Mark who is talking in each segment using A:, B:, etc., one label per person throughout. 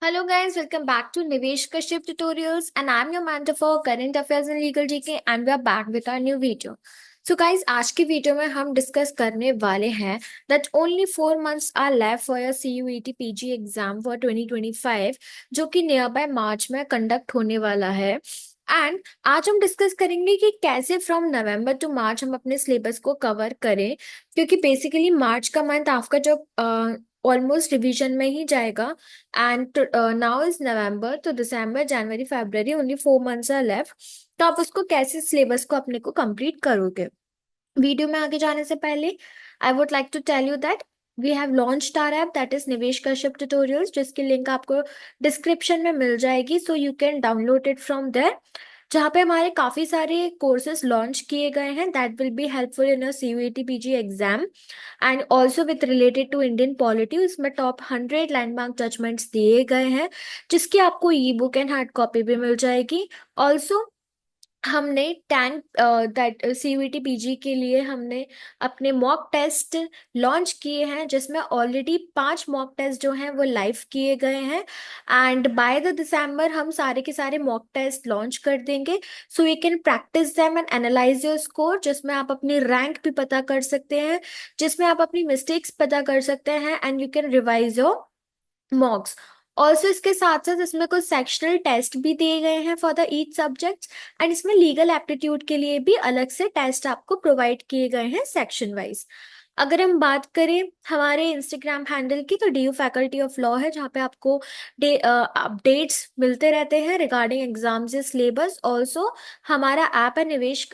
A: Hello guys, welcome back to Nivesh Kashyap Tutorials and I'm your mentor for Current Affairs and Legal GK and we are back with our new video. So guys, आज की video में हम discuss करने वाले हैं that only 4 months are left for your CUET PG exam for 2025 जो कि near by March में कंडक्ट होने वाला है। एंड आज हम डिस्कस करेंगे कि कैसे फ्रॉम नवंबर टू मार्च हम अपने सिलेबस को कवर करें, क्योंकि बेसिकली मार्च का मंथ आपका जब ऑलमोस्ट रिवीजन में ही जाएगा। एंड नाउ इज नवंबर, तो दिसंबर जनवरी फरवरी ओनली 4 मंथ्स आर लेफ्ट। तो आप उसको कैसे सिलेबस को अपने को कंप्लीट करोगे। वीडियो में आगे जाने से पहले I would like to tell you that we have launched our app that is Nivesh Kashyap tutorials, जिसकी लिंक आपको डिस्क्रिप्शन में मिल जाएगी, so you can download it from there. जहाँ पे हमारे काफी सारे कोर्सेज लॉन्च किए गए हैं that will be helpful in a CUET PG exam and also with related to Indian polity. उसमें टॉप 100 लैंडमार्क जजमेंट्स दिए गए हैं, जिसकी आपको e book and hard copy भी मिल जाएगी। ऑल्सो हमने टेन दैट CUET PG के लिए हमने अपने मॉक टेस्ट लॉन्च किए हैं, जिसमें ऑलरेडी 5 मॉक टेस्ट जो हैं वो लाइव किए गए हैं। एंड बाय द दिसंबर हम सारे के सारे मॉक टेस्ट लॉन्च कर देंगे, सो you can practice them and analyse your score, जिसमें आप अपनी रैंक भी पता कर सकते हैं, जिसमें आप अपनी मिस्टेक्स पता कर सकते हैं and you can revise your मॉक्स। Also इसके साथ साथ इसमें कुछ सेक्शनल टेस्ट भी दिए गए हैं for the each subject and इसमें लीगल एप्टीट्यूड के लिए भी अलग से टेस्ट आपको प्रोवाइड किए गए हैं सेक्शन वाइज। अगर हम बात करें हमारे इंस्टाग्राम हैंडल की, तो DU फैकल्टी ऑफ लॉ है, जहाँ पे आपको अपडेट्स मिलते रहते हैं रिगार्डिंग एग्जाम्स से सिलेबस। ऑल्सो हमारा ऐप है निवेश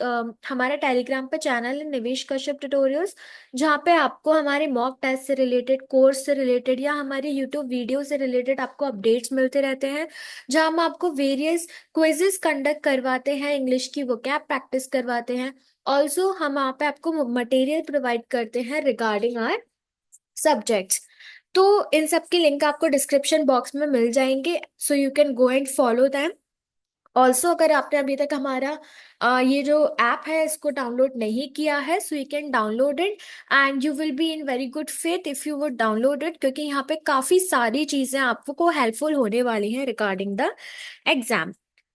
A: हमारा टेलीग्राम पे चैनल है निवेश कश्यप ट्यूटोरियल्स, जहाँ पे आपको हमारे मॉक टेस्ट से रिलेटेड, कोर्स से रिलेटेड या हमारे यूट्यूब वीडियो से रिलेटेड आपको अपडेट्स मिलते रहते हैं, जहाँ हम आपको वेरियस क्विजेस कंडक्ट करवाते हैं, इंग्लिश की वोकैब प्रैक्टिस करवाते हैं। ऑल्सो हम वहाँ पे आपको मटेरियल प्रोवाइड करते हैं रिगार्डिंग आर सब्जेक्ट्स। तो इन सब की लिंक आपको डिस्क्रिप्शन बॉक्स में मिल जाएंगे, सो you can go and follow them. Also अगर आपने अभी तक हमारा ये जो ऐप है इसको डाउनलोड नहीं किया है, सो you can download it and you will be in very good faith if you would download it, क्योंकि यहाँ पे काफी सारी चीजें आपको हेल्पफुल होने वाली हैं regarding the exam.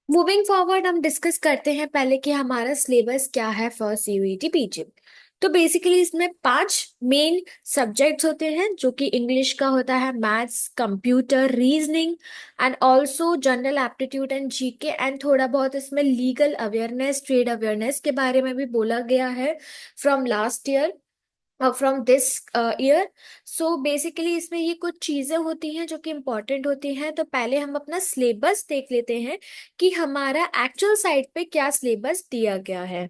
A: Moving forward हम डिस्कस करते हैं पहले कि हमारा सिलेबस क्या है फॉर CUET PG। तो बेसिकली इसमें 5 मेन सब्जेक्ट्स होते हैं, जो कि इंग्लिश का होता है, maths, computer, reasoning and also general aptitude and GK, and थोड़ा बहुत इसमें लीगल अवेयरनेस, ट्रेड अवेयरनेस के बारे में भी बोला गया है from last year, from this year. So basically इसमें ये कुछ चीजें होती हैं जो कि इम्पोर्टेंट होती हैं। तो पहले हम अपना सिलेबस देख लेते हैं कि हमारा एक्चुअल साइट पे क्या सिलेबस दिया गया है।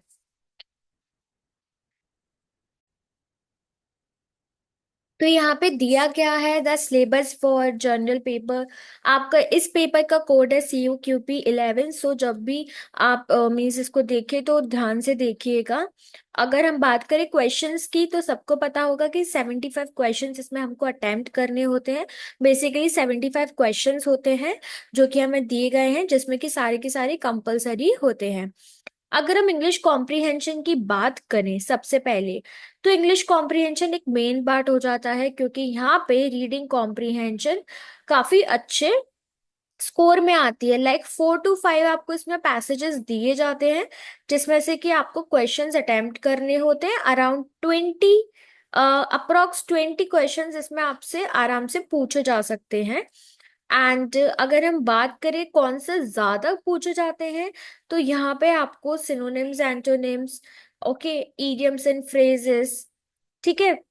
A: तो यहाँ पे दिया गया है the syllabus for general paper. आपका इस पेपर का कोड है CUQP 11। सो जब भी आप मीन्स इसको देखें तो ध्यान से देखिएगा। अगर हम बात करें क्वेश्चंस की, तो सबको पता होगा कि 75 क्वेश्चंस इसमें हमको अटेम्प्ट करने होते हैं। बेसिकली 75 क्वेश्चंस होते हैं जो कि हमें दिए गए हैं, जिसमें कि सारे के सारे कंपलसरी होते हैं। अगर हम इंग्लिश कॉम्प्रिहेंशन की बात करें सबसे पहले, तो इंग्लिश कॉम्प्रिहेंशन एक मेन पार्ट हो जाता है, क्योंकि यहाँ पे रीडिंग कॉम्प्रिहेंशन काफी अच्छे स्कोर में आती है। लाइक 4 to 5 आपको इसमें पैसेजेस दिए जाते हैं, जिसमें से कि आपको क्वेश्चंस अटेम्प्ट करने होते हैं। अराउंड 20 क्वेश्चंस इसमें आपसे आराम से पूछे जा सकते हैं। एंड अगर हम बात करें कौन से ज्यादा पूछे जाते हैं, तो यहाँ पे आपको synonyms, antonyms, okay, idioms and phrases, ठीक है,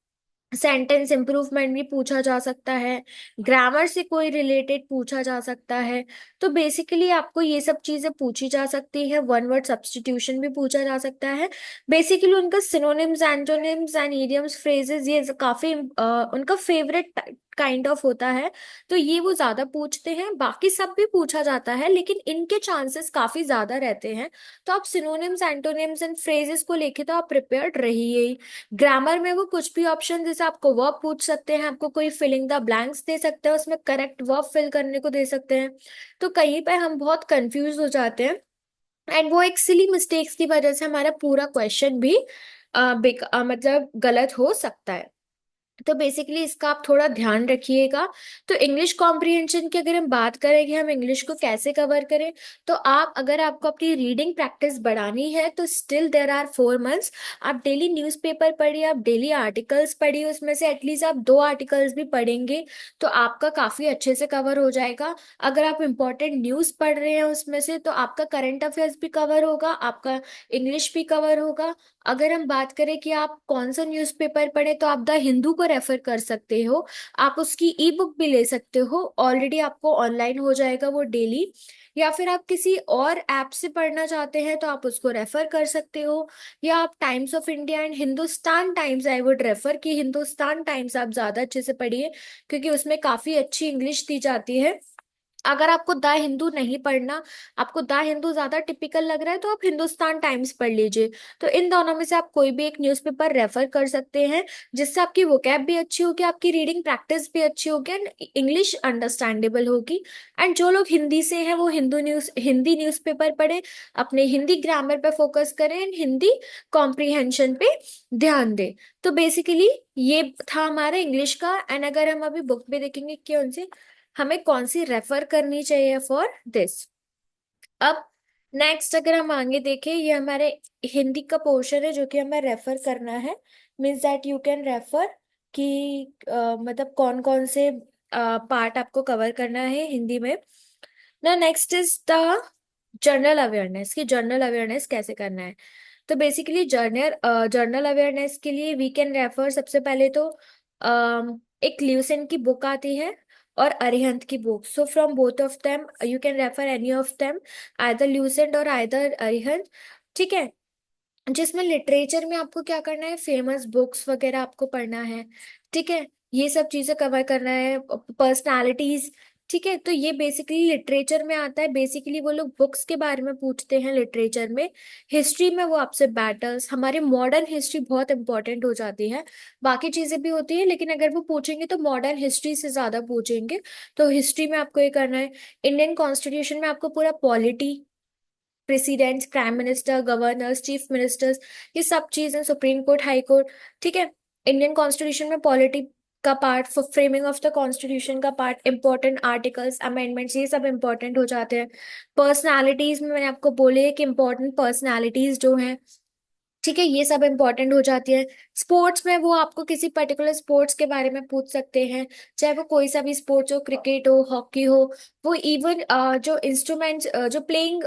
A: सेंटेंस इम्प्रूवमेंट भी पूछा जा सकता है, ग्रामर से कोई रिलेटेड पूछा जा सकता है। तो बेसिकली आपको ये सब चीजें पूछी जा सकती है। वन वर्ड सब्स्टिट्यूशन भी पूछा जा सकता है। बेसिकली उनका synonyms, antonyms and idioms, phrases, ये काफी उनका फेवरेट काइंड ऑफ होता है, तो ये वो ज्यादा पूछते हैं। बाकी सब भी पूछा जाता है, लेकिन इनके चांसेस काफी ज्यादा रहते हैं। तो आप सिनोनिम्स, एंटोनिम्स एंड फ्रेजेस को लेके तो आप प्रिपेयर्ड रहिए ही। ग्रामर में वो कुछ भी ऑप्शन, जैसे आपको वर्ब पूछ सकते हैं, आपको कोई फिलिंग द ब्लैंक्स दे सकते हैं, उसमें करेक्ट वर्ब फिल करने को दे सकते हैं। तो कहीं पे हम बहुत कंफ्यूज हो जाते हैं एंड वो एक सिली मिस्टेक्स की वजह से हमारा पूरा क्वेश्चन भी मतलब गलत हो सकता है। तो बेसिकली इसका आप थोड़ा ध्यान रखिएगा। तो इंग्लिश कॉम्प्रिहेंशन की अगर हम बात करें कि हम इंग्लिश को कैसे कवर करें, तो आप अगर आपको अपनी रीडिंग प्रैक्टिस बढ़ानी है तो स्टिल देर आर 4 मंथ्स। आप डेली न्यूज़पेपर पढ़िए, आप डेली आर्टिकल्स पढ़िए, उसमें से एटलीस्ट आप 2 आर्टिकल्स भी पढ़ेंगे तो आपका काफ़ी अच्छे से कवर हो जाएगा। अगर आप इम्पोर्टेंट न्यूज़ पढ़ रहे हैं उसमें से, तो आपका करंट अफेयर्स भी कवर होगा, आपका इंग्लिश भी कवर होगा। अगर हम बात करें कि आप कौन सा न्यूज़पेपर पढ़े, तो आप द हिंदू को रेफर कर सकते हो। आप उसकी ई बुक भी ले सकते हो, ऑलरेडी आपको ऑनलाइन हो जाएगा वो डेली। या फिर आप किसी और ऐप से पढ़ना चाहते हैं तो आप उसको रेफर कर सकते हो। या आप times of India and Hindustan times, I would refer कि हिंदुस्तान टाइम्स आप ज्यादा अच्छे से पढ़िए, क्योंकि उसमें काफी अच्छी इंग्लिश दी जाती है। अगर आपको द हिंदू नहीं पढ़ना, आपको द हिंदू ज्यादा टिपिकल लग रहा है, तो आप हिंदुस्तान टाइम्स पढ़ लीजिए। तो इन दोनों में से आप कोई भी एक न्यूज़पेपर रेफर कर सकते हैं, जिससे आपकी वोकैब भी अच्छी होगी, आपकी रीडिंग प्रैक्टिस भी अच्छी होगी एंड इंग्लिश अंडरस्टैंडेबल होगी। एंड जो लोग हिंदी से हैं वो हिंदी न्यूज़पेपर पढ़ें, अपने हिंदी ग्रामर पे फोकस करें एंड हिंदी कॉम्प्रिहेंशन पे ध्यान दें। तो बेसिकली ये था हमारा इंग्लिश का। एंड अगर हम अभी बुक भी देखेंगे कि उनसे हमें कौन सी रेफर करनी चाहिए फॉर दिस। अब नेक्स्ट अगर हम आगे देखें, ये हमारे हिंदी का पोर्शन है जो कि हमें रेफर करना है। Means that you can refer कि मतलब कौन कौन से पार्ट आपको कवर करना है हिंदी में। ना next is the general awareness, कि जनरल अवेयरनेस कैसे करना है। तो बेसिकली जर्नल अवेयरनेस के लिए वी कैन रेफर सबसे पहले तो एक ल्यूसेंट की बुक आती है और अरिहंत की book. So from both of them you can refer any of them, either Lucent और आइदर अरिहंत। ठीक है, जिसमें लिटरेचर में आपको क्या करना है, फेमस बुक्स वगैरह आपको पढ़ना है। ठीक है, ये सब चीजें कवर करना है, पर्सनालिटीज। ठीक है, तो ये बेसिकली लिटरेचर में आता है। बेसिकली वो लोग बुक्स के बारे में पूछते हैं लिटरेचर में। हिस्ट्री में वो आपसे बैटल्स, हमारे मॉडर्न हिस्ट्री बहुत इंपॉर्टेंट हो जाती है। बाकी चीजें भी होती है, लेकिन अगर वो पूछेंगे तो मॉडर्न हिस्ट्री से ज्यादा पूछेंगे। तो हिस्ट्री में आपको ये करना है। इंडियन कॉन्स्टिट्यूशन में आपको पूरा polity, presidents, prime minister, governors, chief ministers, ये सब चीजें, सुप्रीम कोर्ट, हाई कोर्ट। ठीक है, इंडियन कॉन्स्टिट्यूशन में पॉलिटी का part, framing of the constitution का पार्ट, इंपॉर्टेंट आर्टिकल्स, अमेंडमेंट्स, ये सब इंपॉर्टेंट हो जाते हैं। पर्सनालिटीज में मैंने आपको बोले कि इंपॉर्टेंट पर्सनालिटीज जो हैं, ठीक है, ये सब इंपॉर्टेंट हो जाती है। स्पोर्ट्स में वो आपको किसी पर्टिकुलर स्पोर्ट्स के बारे में पूछ सकते हैं, चाहे वो कोई सा भी स्पोर्ट्स हो, क्रिकेट हो, हॉकी हो। वो इवन जो इंस्ट्रूमेंट्स जो प्लेइंग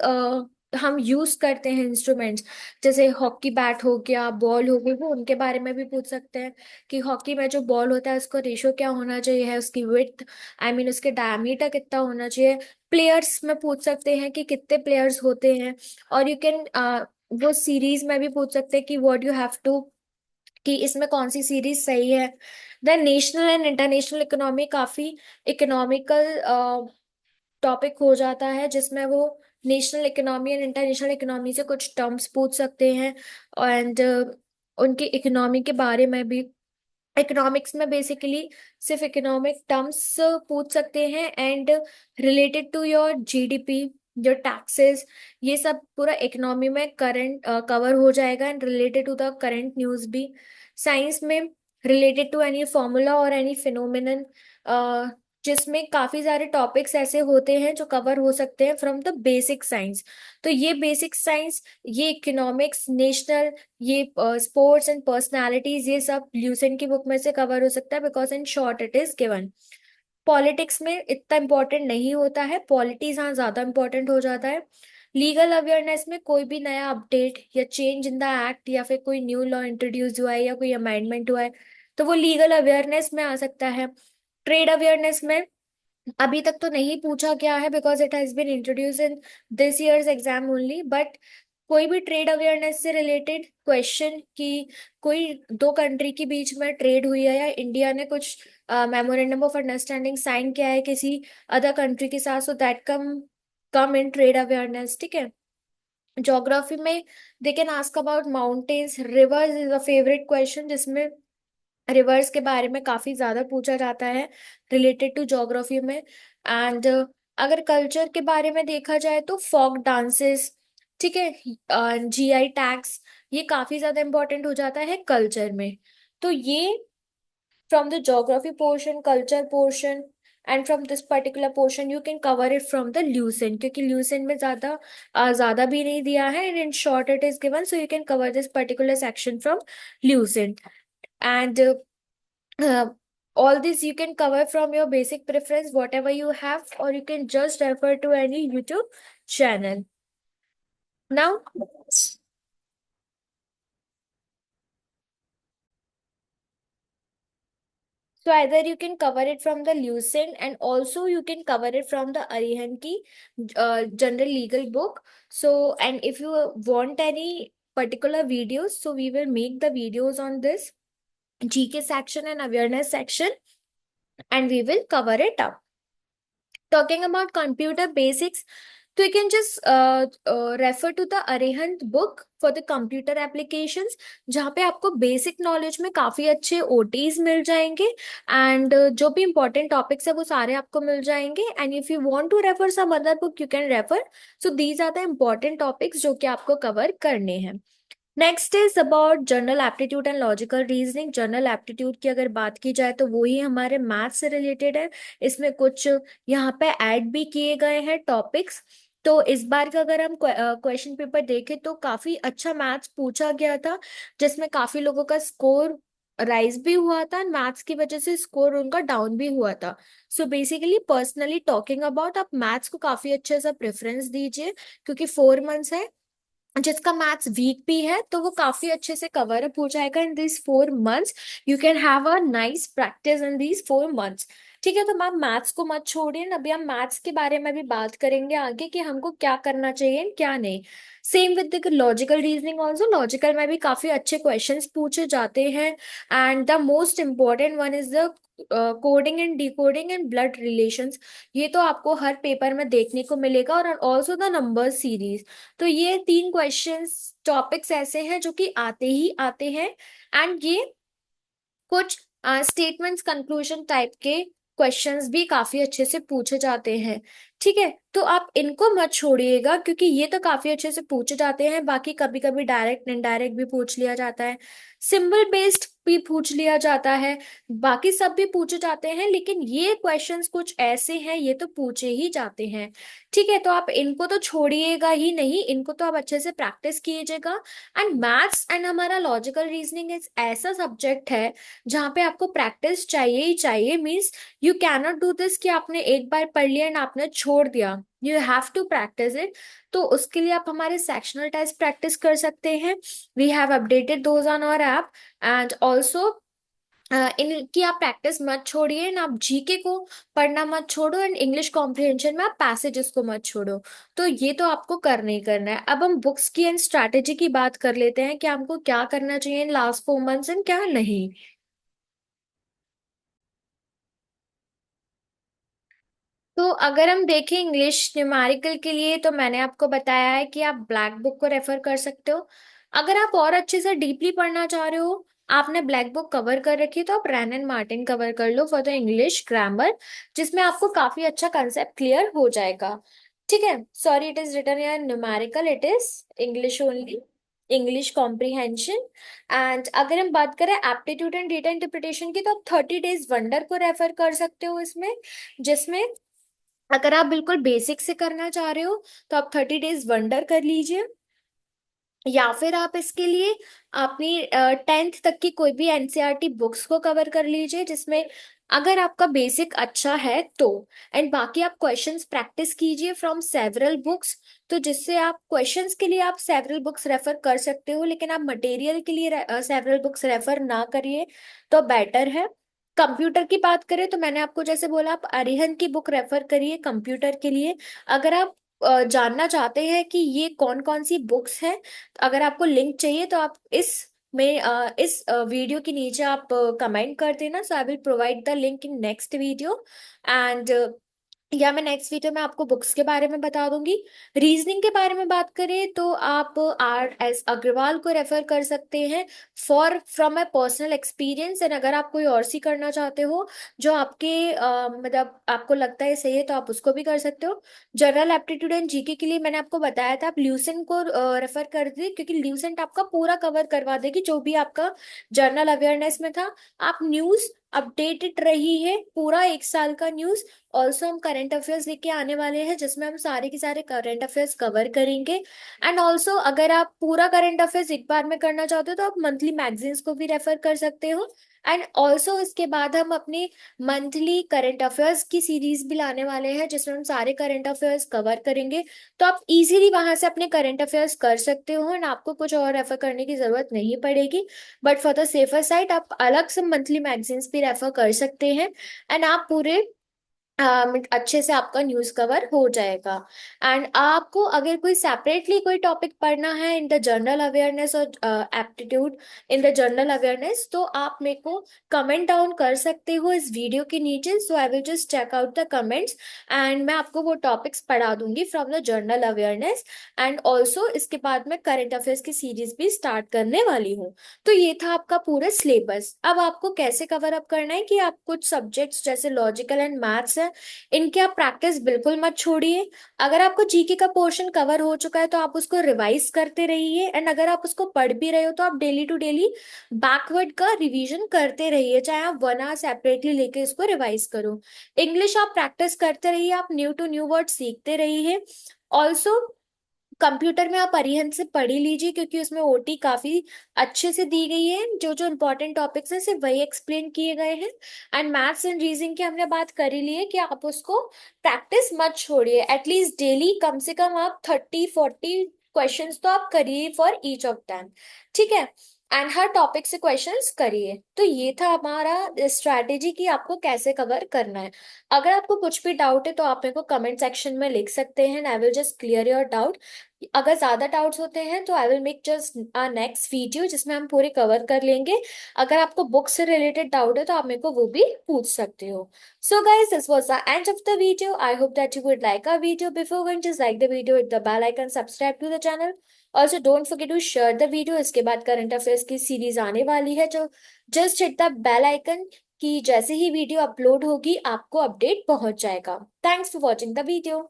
A: हम यूज करते हैं इंस्ट्रूमेंट्स, जैसे हॉकी बैट हो गया, बॉल हो गई, वो उनके बारे में भी पूछ सकते हैं कि हॉकी में जो बॉल होता है उसका रेशो क्या होना चाहिए, है उसकी विड्थ, आई मीन उसके डायमीटर कितना होना चाहिए। प्लेयर्स में पूछ सकते हैं कि कितने प्लेयर्स होते हैं। और यू कैन वो सीरीज में भी पूछ सकते हैं कि व्हाट यू हैव टू, कि इसमें कौन सी सीरीज सही है। The national and international economy काफी इकोनॉमिकल टॉपिक हो जाता है, जिसमें वो national economy and international economy से कुछ टर्म्स पूछ सकते हैं। एंड उनकी इकोनॉमी के बारे में भी। इकोनॉमिक्स में बेसिकली सिर्फ इकोनॉमिक टर्म्स पूछ सकते हैं and related to your GDP, your taxes, ये सब पूरा इकोनॉमी में करंट कवर हो जाएगा and related to the current news भी। साइंस में रिलेटेड टू एनी फॉर्मूला और एनी फिनोमिनन, जिसमें काफी सारे टॉपिक्स ऐसे होते हैं जो कवर हो सकते हैं फ्रॉम द बेसिक साइंस। तो ये बेसिक साइंस, ये इकोनॉमिक्स, नेशनल, ये स्पोर्ट्स एंड पर्सनालिटीज, ये सब ल्यूसेंट की बुक में से कवर हो सकता है, because in short it is given. Politics में इतना इंपॉर्टेंट नहीं होता है, पॉलिटिक्स हाँ ज्यादा इंपॉर्टेंट हो जाता है। लीगल अवेयरनेस में कोई भी नया अपडेट या चेंज इन द एक्ट, या फिर कोई न्यू लॉ इंट्रोड्यूस हुआ है या कोई अमेंडमेंट हुआ है, तो वो लीगल अवेयरनेस में आ सकता है। ट्रेड अवेयरनेस में अभी तक तो नहीं पूछा गया है, because it has been introduce in this year's exam only. But कोई भी ट्रेड अवेयरनेस से रिलेटेड क्वेश्चन, कि कोई दो कंट्री के बीच में ट्रेड हुई है, या इंडिया ने कुछ मेमोरेंडम ऑफ अंडरस्टैंडिंग साइन किया है किसी अदर कंट्री के साथ, so that come come in trade awareness. ठीक है, ज्योग्राफी में they can ask about mountains, reverse is a favourite question, जिसमें रिवर्स के बारे में काफी ज्यादा पूछा जाता है रिलेटेड टू ज्योग्राफी में। एंड अगर कल्चर के बारे में देखा जाए तो फोक डांसेस, ठीक है, जीआई टैग्स, ये काफी ज्यादा इंपॉर्टेंट हो जाता है कल्चर में। तो ये from the geography portion, culture portion, and from this particular portion you can cover it from the Lucent, क्योंकि Lucent में ज्यादा भी नहीं दिया है, and in short it is given, so you can cover this particular section from Lucent. And uh, all this you can cover from your basic preference, whatever you have, or you can just refer to any YouTube channel. Now, so either you can cover it from the Lucent, and also you can cover it from the Arihant ki general legal book. So, and if you want any particular videos, so we will make the videos on this GK section and awareness section, and we will cover it up. Talking about computer basics, so you can just refer to the Arihant book for the computer applications, जहाँ पे आपको basic knowledge में काफी अच्छे OTs मिल जाएंगे, and जो भी important topics है वो सारे आपको मिल जाएंगे. And if you want to refer some other book you can refer. So these are the important topics जो कि आपको कवर करने हैं. Next is about general aptitude and logical reasoning. General aptitude की अगर बात की जाए तो वो ही हमारे मैथ्स से रिलेटेड है. इसमें कुछ यहाँ पे ऐड भी किए गए हैं टॉपिक्स. तो इस बार का अगर हम क्वेश्चन पेपर देखें तो काफी अच्छा मैथ्स पूछा गया था, जिसमें काफी लोगों का स्कोर राइज भी हुआ था, मैथ्स की वजह से स्कोर उनका डाउन भी हुआ था. So basically personally talking about, आप मैथ्स को काफी अच्छे से प्रेफरेंस दीजिए, क्योंकि 4 मंथ्स है. जिसका मैथ्स वीक भी है तो वो काफी अच्छे से कवर अप हो जाएगा in this 4 months. You can have a nice practice in this 4 months. ठीक है, तो मैम मैथ्स को मत छोड़िए. अभी हम मैथ्स के बारे में भी बात करेंगे आगे कि हमको क्या करना चाहिए and क्या नहीं. Same with the logical reasoning also. Logical में भी काफी अच्छे क्वेश्चंस पूछे जाते हैं, and the most important one is the coding and decoding and blood relations. ये तो आपको हर पेपर में देखने को मिलेगा, और ऑल्सो द नंबर सीरीज. तो ये 3 क्वेश्चंस टॉपिक्स ऐसे हैं जो कि आते ही आते हैं, एंड ये कुछ स्टेटमेंट्स कंक्लूजन टाइप के क्वेश्चंस भी काफी अच्छे से पूछे जाते हैं. ठीक है, तो आप इनको मत छोड़िएगा, क्योंकि ये तो काफी अच्छे से पूछे जाते हैं. बाकी कभी कभी डायरेक्ट इनडायरेक्ट भी पूछ लिया जाता है, सिंबल बेस्ड भी पूछ लिया जाता है, बाकी सब भी पूछे जाते हैं, लेकिन ये क्वेश्चंस कुछ ऐसे हैं, ये तो पूछे ही जाते हैं. ठीक है, तो आप इनको तो छोड़िएगा ही नहीं, इनको तो आप अच्छे से प्रैक्टिस कीजिएगा. एंड मैथ्स एंड हमारा लॉजिकल रीजनिंग एक ऐसा सब्जेक्ट है जहाँ पे आपको प्रैक्टिस चाहिए ही चाहिए. Means you can not do this कि आपने एक बार पढ़ लिया एंड आपने छोड़ दिया. You have to practice it. तो उसके लिए आप हमारे सेक्शनल टेस्ट प्रैक्टिस कर सकते हैं. We have updated those on our app. And also इनकी आप प्रैक्टिस मत छोड़िए, एंड आप जीके को पढ़ना मत छोड़ो, एंड इंग्लिश कॉम्प्रिहेंशन में आप पैसेजेस को मत छोड़ो. तो ये तो आपको करना ही करना है. अब हम बुक्स की एंड स्ट्रैटेजी की बात कर लेते हैं कि हमको क्या करना चाहिए इन लास्ट 4 मंथ्स एंड क्या नहीं. तो अगर हम देखें इंग्लिश न्यूमेरिकल के लिए, तो मैंने आपको बताया है कि आप ब्लैक बुक को रेफर कर सकते हो. अगर आप और अच्छे से डीपली पढ़ना चाह रहे हो, आपने ब्लैक बुक कवर कर रखी है, तो आप रैन एंड मार्टिन कवर कर लो फॉर द इंग्लिश ग्रामर, जिसमें आपको काफी अच्छा कंसेप्ट क्लियर हो जाएगा. ठीक है, सॉरी इट इज रिटन यार numerical, it is English only, English comprehension. And अगर हम बात करें एप्टीट्यूड एंड डेटा इंटरप्रिटेशन की, तो आप 30 डेज वंडर को रेफर कर सकते हो इसमें, जिसमें अगर आप बिल्कुल बेसिक से करना चाह रहे हो तो आप 30 डेज वंडर कर लीजिए, या फिर आप इसके लिए अपनी 10th तक की कोई भी एनसीईआरटी बुक्स को कवर कर लीजिए, जिसमें अगर आपका बेसिक अच्छा है तो. एंड बाकी आप क्वेश्चंस प्रैक्टिस कीजिए फ्रॉम सेवरल बुक्स. तो जिससे आप क्वेश्चंस के लिए आप सेवरल बुक्स रेफर कर सकते हो, लेकिन आप मटेरियल के लिए सेवरल बुक्स रेफर ना करिए तो बेटर है. कंप्यूटर की बात करें तो मैंने आपको जैसे बोला, आप अरिहंत की बुक रेफर करिए कंप्यूटर के लिए. अगर आप जानना चाहते हैं कि ये कौन कौन सी बुक्स हैं, तो अगर आपको लिंक चाहिए तो आप इस वीडियो के नीचे आप कमेंट कर देना. So I will provide the link in next video. And या मैं नेक्स्ट वीडियो में आपको बुक्स के बारे में बता दूंगी. रीजनिंग के बारे में बात करें तो आप R S अग्रवाल को रेफर कर सकते हैं for from my personal experience. And अगर आप कोई और सी करना चाहते हो जो आपके मतलब आपको लगता है सही है, तो आप उसको भी कर सकते हो. जनरल एप्टीट्यूड एंड जीके के लिए मैंने आपको बताया था, आप ल्यूसेंट को रेफर कर दीजिए, क्योंकि ल्यूसेंट आपका पूरा कवर करवा देगी जो भी आपका जर्नल अवेयरनेस में था. आप न्यूज अपडेटेड रही है पूरा एक साल का न्यूज। ऑल्सो हम करंट अफेयर्स लेके आने वाले हैं जिसमें हम सारे के सारे करंट अफेयर्स कवर करेंगे। एंड ऑल्सो अगर आप पूरा करंट अफेयर्स एक बार में करना चाहते हो तो आप मंथली मैगजीन्स को भी रेफर कर सकते हो। एंड ऑल्सो इसके बाद हम अपने मंथली करंट अफेयर्स की सीरीज भी लाने वाले हैं जिसमें हम सारे करंट अफेयर्स कवर करेंगे। तो आप इजीली वहां से अपने करंट अफेयर्स कर सकते हो एंड आपको कुछ और रेफर करने की जरूरत नहीं पड़ेगी। But for the safer side आप अलग से मंथली मैगजीन्स भी रेफर कर सकते हैं। एंड आप पूरे अच्छे से आपका न्यूज कवर हो जाएगा। एंड आपको अगर कोई सेपरेटली कोई टॉपिक पढ़ना है इन द जनरल अवेयरनेस और aptitude in the general awareness, तो आप मेरे को कमेंट डाउन कर सकते हो इस वीडियो के नीचे। So I will just check out the comments and मैं आपको वो टॉपिक्स पढ़ा दूंगी from the general awareness. And also इसके बाद मैं करंट अफेयर्स की सीरीज भी स्टार्ट करने वाली हूँ। तो ये था आपका पूरा सिलेबस। अब आपको कैसे कवर अप करना है कि आप कुछ सब्जेक्ट्स जैसे लॉजिकल एंड मैथ्स है, इनकी आप प्रैक्टिस बिल्कुल मत छोड़िए। अगर आपको जीके का पोर्शन कवर हो चुका है तो आप उसको रिवाइज करते रहिए। एंड अगर आप उसको पढ़ भी रहे हो तो आप डेली टू डेली बैकवर्ड का रिवीजन करते रहिए, चाहे आप 1 आवर सेपरेटली लेके इसको रिवाइज करो। इंग्लिश आप प्रैक्टिस करते रहिए, आप न्यू टू न्यू वर्ड सीखते रहिए। ऑल्सो कंप्यूटर में आप अरिहंत से पढ़ ही लीजिए क्योंकि उसमें ओटी काफी अच्छे से दी गई है। जो जो इंपॉर्टेंट टॉपिक्स हैं सिर्फ वही एक्सप्लेन किए गए हैं। एंड मैथ्स एंड रीजनिंग की हमने बात कर ही ली है कि आप उसको प्रैक्टिस मत छोड़िए। एटलीस्ट डेली कम से कम आप 30-40 क्वेश्चंस तो आप करिए फॉर ईच ऑफ दैम। ठीक है। एंड हर टॉपिक से क्वेश्चंस करिए। तो ये था हमारा स्ट्रैटेजी कि आपको कैसे कवर करना है। अगर आपको कुछ भी डाउट है तो आप मेरे को कमेंट सेक्शन में लिख सकते हैं, आई will just clear your doubt. अगर ज्यादा डाउट्स होते हैं तो I will make just a next video जिसमें हम पूरे कवर कर लेंगे। अगर आपको बुक से रिलेटेड डाउट है तो आप मेरे को वो भी पूछ सकते हो। So guys, this was the end of the video. I hope that you would like our video. Before going, just like the video, hit the bell icon, subscribe to the channel. Also don't forget to share the video. इसके बाद current affairs की series आने वाली है जो just hit the bell icon कि जैसे ही video upload होगी आपको अपडेट पहुंच जाएगा। Thanks for watching the video.